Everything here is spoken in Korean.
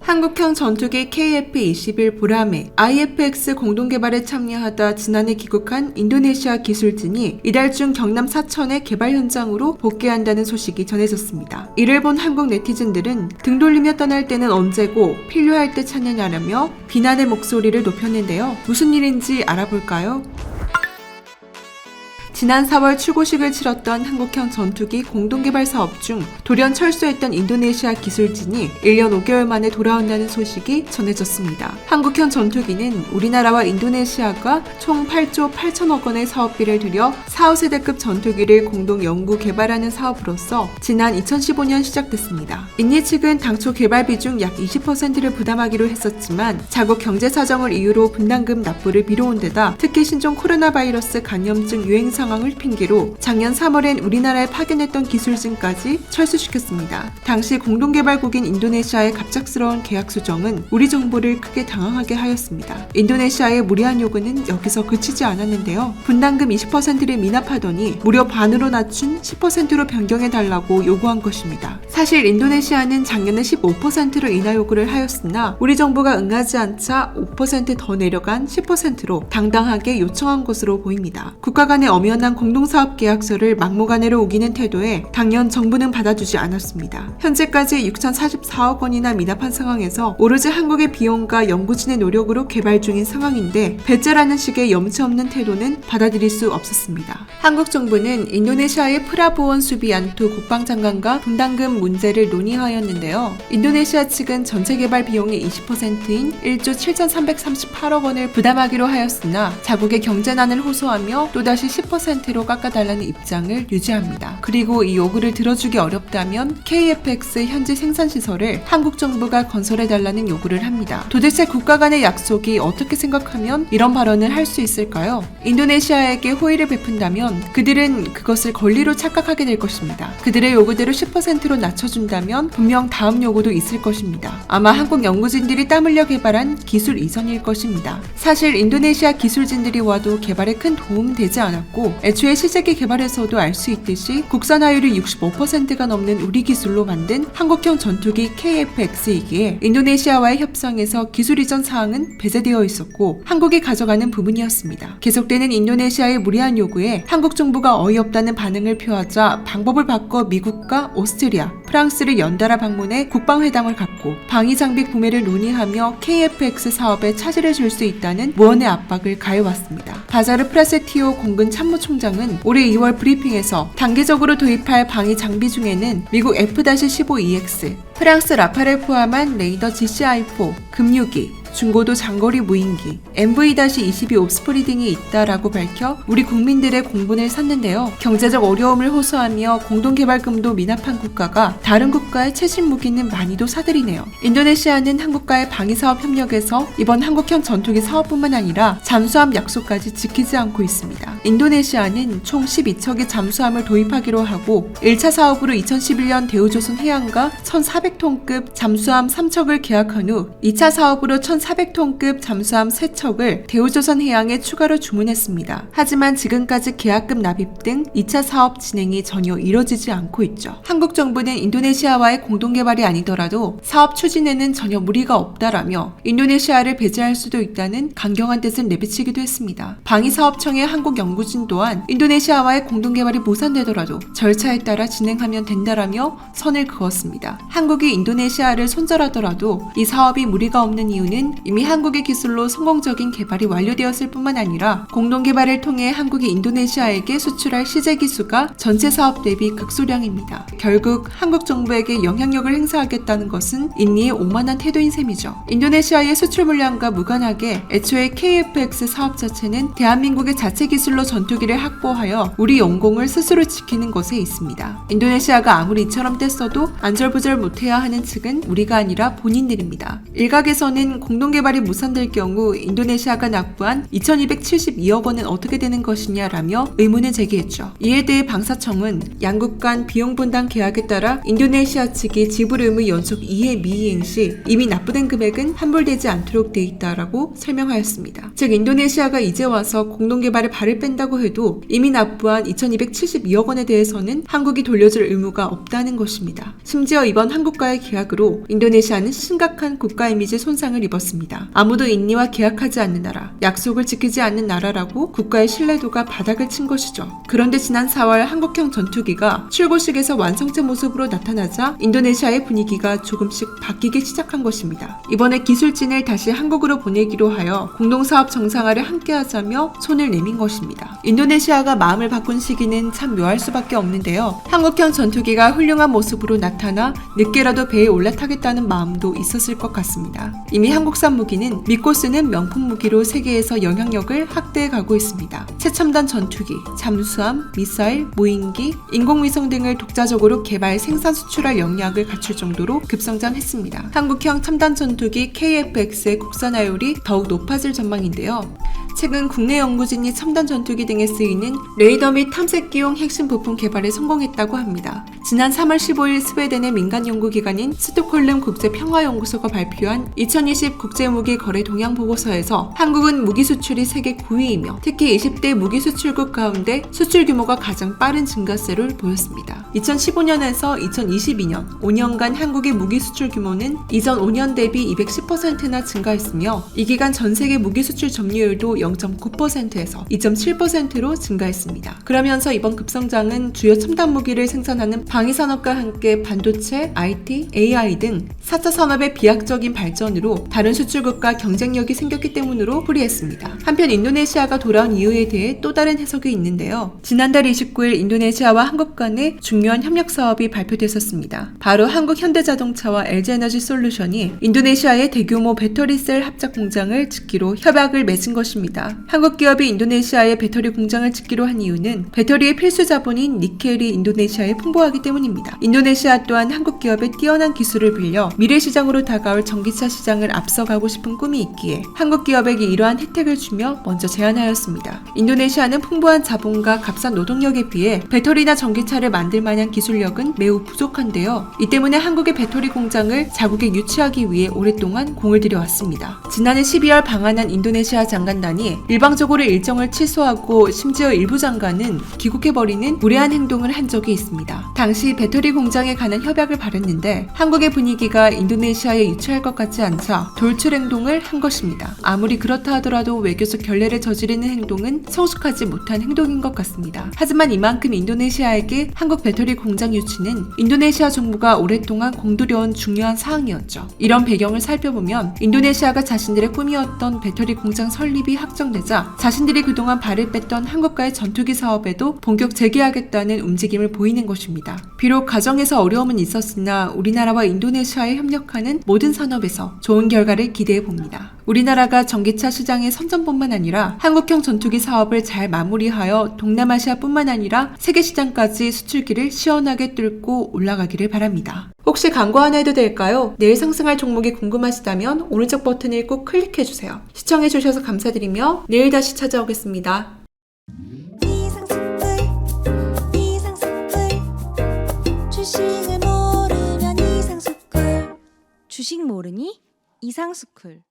한국형 전투기 KF-21 보라매 IF-X 공동개발에 참여하다 지난해 귀국한 인도네시아 기술진이 이달 중 경남 사천의 개발 현장으로 복귀한다는 소식이 전해졌습니다. 이를 본 한국 네티즌들은 등 돌리며 떠날 때는 언제고 필요할 때 찾느냐라며 비난의 목소리를 높였는데요. 무슨 일인지 알아볼까요? 지난 4월 출고식을 치렀던 한국형 전투기 공동개발 사업 중 돌연 철수했던 인도네시아 기술진이 1년 5개월 만에 돌아온다는 소식이 전해졌습니다. 한국형 전투기는 우리나라와 인도네시아가 총 8조 8천억 원의 사업비를 들여 4, 5세대급 전투기를 공동 연구 개발하는 사업으로서 지난 2015년 시작됐습니다. 인니 측은 당초 개발비 중 약 20%를 부담하기로 했었지만 자국 경제 사정을 이유로 분담금 납부를 미뤄온 데다 특히 신종 코로나 바이러스 감염증 유행 상황을 핑계로 작년 3월엔 우리나라에 파견했던 기술진까지 철수시켰습니다. 당시 공동개발국인 인도네시아의 갑작스러운 계약 수정은 우리 정부를 크게 당황하게 하였습니다. 인도네시아의 무리한 요구는 여기서 그치지 않았는데요. 분담금 20%를 미납하더니 무려 반으로 낮춘 10%로 변경해달라고 요구한 것입니다. 사실 인도네시아는 작년에 15%로 인하 요구를 하였으나 우리 정부가 응하지 않자 5% 더 내려간 10%로 당당하게 요청한 것으로 보입니다. 국가 간의 엄연한 공동사업 계약서를 막무가내로 우기는 태도에 당연 정부는 받아주지 않았습니다. 현재까지 6,044억 원이나 미납한 상황에서 오로지 한국의 비용과 연구진의 노력으로 개발 중인 상황인데 배째라는 식의 염치 없는 태도는 받아들일 수 없었습니다. 한국 정부는 인도네시아의 프라보원 수비안투 국방장관과 분담금 문제를 논의하였는데요. 인도네시아 측은 전체 개발 비용의 20%인 1조 7,338억 원을 부담하기로 하였으나 자국의 경제난을 호소하며 또다시 10%로 깎아달라는 입장을 유지합니다. 그리고 이 요구를 들어주기 어렵다면 KF-X 현지 생산시설을 한국 정부가 건설해달라는 요구를 합니다. 도대체 국가 간의 약속이 어떻게 생각하면 이런 발언을 할 수 있을까요? 인도네시아에게 호의를 베푼다면 그들은 그것을 권리로 착각하게 될 것입니다. 그들의 요구대로 10%로 낮춰준다면 분명 다음 요구도 있을 것입니다. 아마 한국 연구진들이 땀 흘려 개발한 기술 이전일 것입니다. 사실 인도네시아 기술진들이 와도 개발에 큰 도움은 되지 않았고 애초에 시제기 개발에서도 알 수 있듯이 국산화율이 65%가 넘는 우리 기술로 만든 한국형 전투기 KF-X이기에 인도네시아와의 협상에서 기술 이전 사항은 배제되어 있었고 한국이 가져가는 부분이었습니다. 계속되는 인도네시아의 무리한 요구에 한국 정부가 어이없다는 반응을 표하자 방법을 바꿔 미국과 오스트리아, 프랑스를 연달아 방문해 국방회담을 갖고 방위장비 구매를 논의하며 KF-X 사업에 차질을 줄 수 있다는 무언의 압박을 가해왔습니다. 바자르 프라세티오 공군 참모총장은 올해 2월 브리핑에서 단계적으로 도입할 방위 장비 중에는 미국 F-15EX, 프랑스 라파를 포함한 레이더 GCI-4, 금유기, 중고도 장거리 무인기, MV-22 옵스프리 등이 있다라고 밝혀 우리 국민들의 공분을 샀는데요. 경제적 어려움을 호소하며 공동개발금도 미납한 국가가 다른 국가의 최신 무기는 많이도 사들이네요. 인도네시아는 한국과의 방위사업 협력에서 이번 한국형 전투기 사업뿐만 아니라 잠수함 약속까지 지키지 않고 있습니다. 인도네시아는 총 12척의 잠수함을 도입하기로 하고 1차 사업으로 2011년 대우조선 해양과 1,400톤급 잠수함 3척을 계약한 후 2차 사업으로 1,400톤급 잠수함 3척을 대우조선 해양에 추가로 주문했습니다. 하지만 지금까지 계약금 납입 등 2차 사업 진행이 전혀 이뤄지지 않고 있죠. 한국 정부는 인도네시아와의 공동개발이 아니더라도 사업 추진에는 전혀 무리가 없다라며 인도네시아를 배제할 수도 있다는 강경한 뜻을 내비치기도 했습니다. 방위사업청의 한국 연구진 또한 인도네시아와의 공동개발이 무산되더라도 절차에 따라 진행하면 된다라며 선을 그었습니다. 한국이 인도네시아를 손절하더라도 이 사업이 무리가 없는 이유는 이미 한국의 기술로 성공적인 개발이 완료되었을 뿐만 아니라 공동개발을 통해 한국이 인도네시아에게 수출할 시제 기수가 전체 사업 대비 극소량입니다. 결국 한국 정부에게 영향력을 행사하겠다는 것은 인니의 오만한 태도인 셈이죠. 인도네시아의 수출 물량과 무관하게 애초에 KF-X 사업 자체는 대한민국의 자체 기술로 전투기를 확보하여 우리 영공을 스스로 지키는 것에 있습니다. 인도네시아가 아무리 이처럼 떼써도 안절부절 못해야 하는 측은 우리가 아니라 본인들입니다. 일각에서는 공동개발이 무산될 경우 인도네시아가 납부한 2272억 원은 어떻게 되는 것이냐라며 의문을 제기했죠. 이에 대해 방사청은 양국 간 비용 분담 계약에 따라 인도네시아 측이 지불 의무 연속 2회 미이행 시 이미 납부된 금액은 환불되지 않도록 돼 있다라고 설명하였습니다. 즉 인도네시아가 이제 와서 공동개발에 발을 뺀다고 해도 이미 납부한 2272억 원에 대해서는 한국이 돌려줄 의무가 없다는 것입니다. 심지어 이번 한국과의 계약으로 인도네시아는 심각한 국가 이미지 손상을 입었습니다. 아무도 인니와 계약하지 않는 나라, 약속을 지키지 않는 나라라고 국가의 신뢰도가 바닥을 친 것이죠. 그런데 지난 4월 한국형 전투기가 출고식에서 완성체 모습으로 나타나자 인도네시아의 분위기가 조금씩 바뀌기 시작한 것입니다. 이번에 기술진을 다시 한국으로 보내기로 하여 공동사업 정상화를 함께하자며 손을 내민 것입니다. 인도네시아가 마음을 바꾼 시기는 참 묘할 수밖에 없는데요. 한국형 전투기가 훌륭한 모습으로 나타나 늦게라도 배에 올라타겠다는 마음도 있었을 것 같습니다. 이미 한국산 무기는 믿고 쓰는 명품 무기로 세계에서 영향력을 확대해 가고 있습니다. 최첨단 전투기, 잠수함, 미사일, 무인기, 인공위성 등을 독자적으로 개발, 생산, 수출할 역량을 갖출 정도로 급성장했습니다. 한국형 첨단 전투기 KF-X의 국산화율이 더욱 높아질 전망인데요. 최근 국내 연구진이 첨단 전투기 등에 쓰이는 레이더 및 탐색기용 핵심 부품 개발에 성공했다고 합니다. 지난 3월 15일 스웨덴의 민간 연구기관인 스톡홀름 국제평화연구소가 발표한 2020 국제무기 거래 동향 보고서에서 한국은 무기 수출이 세계 9위이며 특히 20대 무기 수출국 가운데 수출 규모가 가장 빠른 증가세를 보였습니다. 2015년에서 2022년 5년간 한국의 무기 수출 규모는 이전 5년 대비 210%나 증가했으며 이 기간 전 세계 무기 수출 점유율도 0.9%에서 2.7%로 증가했습니다. 그러면서 이번 급성장은 주요 첨단 무기를 생산하는 방위산업과 함께 반도체, IT, AI 등 4차 산업의 비약적인 발전으로 다른 수출국과 경쟁력이 생겼기 때문으로 풀이했습니다. 한편 인도네시아가 돌아온 이유에 대해 또 다른 해석이 있는데요. 지난달 29일 인도네시아와 한국 간의 중요한 협력 사업이 발표됐었습니다. 바로 한국 현대자동차와 LG에너지솔루션이 인도네시아의 대규모 배터리셀 합작 공장을 짓기로 협약을 맺은 것입니다. 한국 기업이 인도네시아의 배터리 공장을 짓기로 한 이유는 배터리의 필수 자본인 니켈이 인도네시아에 풍부하기 때문입니다. 인도네시아 또한 한국 기업의 뛰어난 기술을 빌려 미래 시장으로 다가올 전기차 시장을 앞서가고 싶은 꿈이 있기에 한국 기업에게 이러한 혜택을 주며 먼저 제안하였습니다. 인도네시아는 풍부한 자본과 값싼 노동력에 비해 배터리나 전기차를 만들 만한 기술력은 매우 부족한데요. 이 때문에 한국의 배터리 공장을 자국에 유치하기 위해 오랫동안 공을 들여왔습니다. 지난해 12월 방한한 인도네시아 장관단이 일방적으로 일정을 취소하고 심지어 일부 장관은 귀국해버리는 무례한 행동을 한 적이 있습니다. 당시 배터리 공장에 관한 협약을 발했는데 한국의 분위기가 인도네시아에 유치할 것 같지 않자 돌출 행동을 한 것입니다. 아무리 그렇다 하더라도 외교적 결례를 저지르는 행동은 성숙하지 못한 행동인 것 같습니다. 하지만 이만큼 인도네시아에게 한국 배터리 공장 유치는 인도네시아 정부가 오랫동안 공들여온 중요한 사항이었죠. 이런 배경을 살펴보면 인도네시아가 자신들의 꿈이었던 배터리 공장 설립이 확정되자 자신들이 그동안 발을 뺐던 한국과의 전투기 사업에도 본격 재개하겠다는 움직임을 보이는 것입니다. 비록 가정에서 어려움은 있었으나 우리나라와 인도네시아에 협력하는 모든 산업에서 좋은 결과를 기대해 봅니다. 우리나라가 전기차 시장의 선전뿐만 아니라 한국형 전투기 사업을 잘 마무리하여 동남아시아뿐만 아니라 세계 시장까지 수출기를 시원하게 뚫고 올라가기를 바랍니다. 혹시 광고 하나 해도 될까요? 내일 상승할 종목이 궁금하시다면 오른쪽 버튼을 꼭 클릭해주세요. 시청해주셔서 감사드리며 내일 다시 찾아오겠습니다. 주식을 모르면 이상스쿨. 주식 모르니? 이상스쿨.